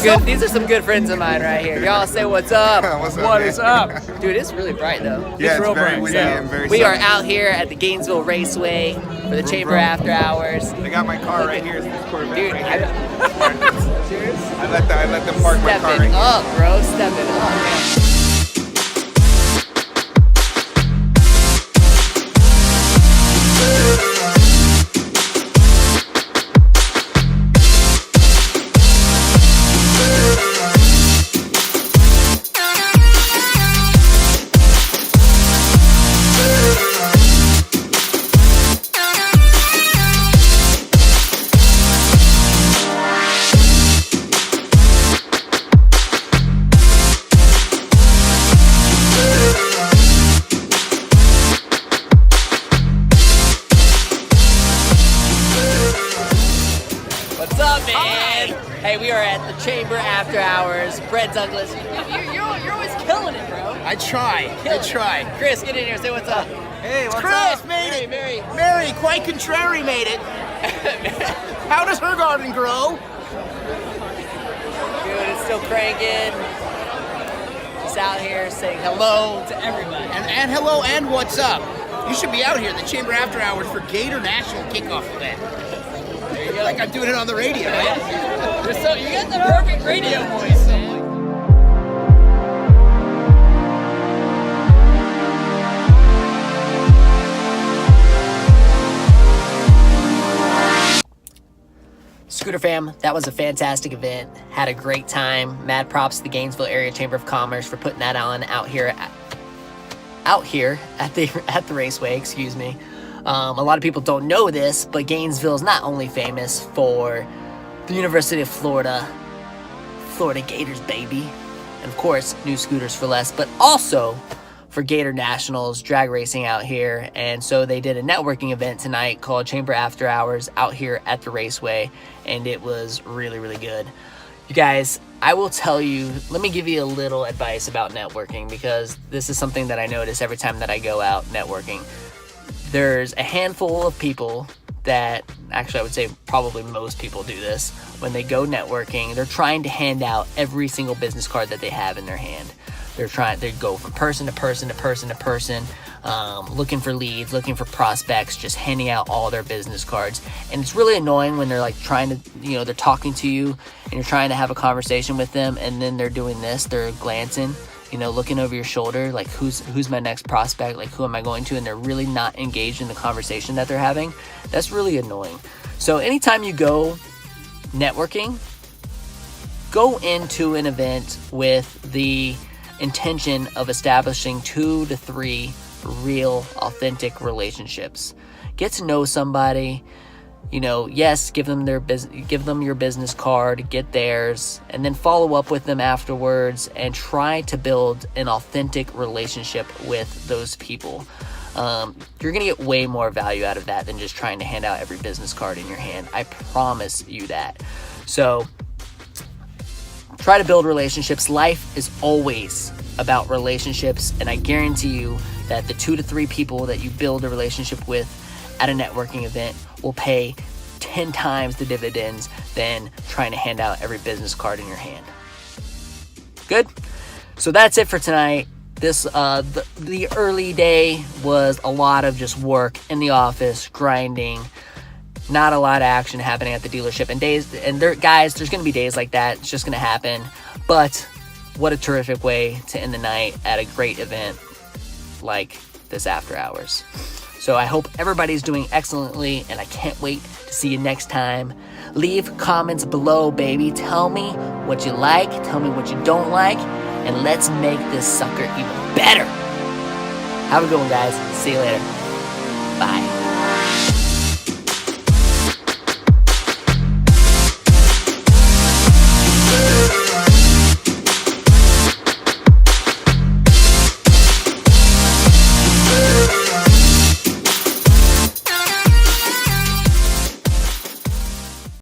These are some good friends of mine right here. Y'all say what's up. What's up, What man? is up? Dude, it's really bright though. Yeah, real it's very bright, windy yeah. and very We are sunny. out here at the Gainesville Raceway for the Chamber After Hours. I got my car right here. It's this Corvette Dude, right here. cheers. I let them park my car right Stepping here. up, bro. Stepping up, man. What's up, man? Hey, we are at the Chamber After Hours. Brett Douglas, you're always killing it, bro. I try. Chris, get in here. Say what's up. Hey, what's Chris, up? Made it. Mary. Mary, quite contrary, made it. How does her garden grow? Dude, it's still cranking. Just out here saying hello to everybody. And hello, and what's up? You should be out here at the Chamber After Hours for Gatornational kickoff event. There you go. Like I'm doing it on the radio, right? You got the perfect radio voice, man. Scooter fam, that was a fantastic event. Had a great time. Mad props to the Gainesville Area Chamber of Commerce for putting that on out here at the raceway. Excuse me. A lot of people don't know this, but Gainesville is not only famous for the University of Florida Gators, baby, and of course, new scooters for less, but also for Gatornationals, drag racing out here. And so they did a networking event tonight called Chamber After Hours out here at the raceway, and it was really, really good. You guys, I will tell you, let me give you a little advice about networking, because this is something that I notice every time that I go out networking. There's a handful of people that, actually I would say probably most people do this, when they go networking, they're trying to hand out every single business card that they have in their hand. They go from person to person to person to person, looking for leads, looking for prospects, just handing out all their business cards. And it's really annoying when they're like trying to, they're talking to you and you're trying to have a conversation with them, and then they're doing this, they're glancing, looking over your shoulder, like who's my next prospect, like who am I going to, and they're really not engaged in the conversation that they're having. That's really annoying. So anytime you go networking, go into an event with the intention of establishing 2 to 3 real, authentic relationships. Get to know somebody. Yes, give them your business card, get theirs, and then follow up with them afterwards and try to build an authentic relationship with those people. You're gonna get way more value out of that than just trying to hand out every business card in your hand. I promise you that. So try to build relationships. Life is always about relationships, and I guarantee you that the 2 to 3 people that you build a relationship with at a networking event will pay 10 times the dividends than trying to hand out every business card in your hand. Good? So that's it for tonight. This the early day was a lot of just work in the office, grinding. Not a lot of action happening at the dealership. Guys, there's going to be days like that. It's just going to happen. But what a terrific way to end the night at a great event like this After Hours. So I hope everybody's doing excellently, and I can't wait to see you next time. Leave comments below, baby. Tell me what you like, tell me what you don't like, and let's make this sucker even better. Have a good one, guys. See you later. Bye.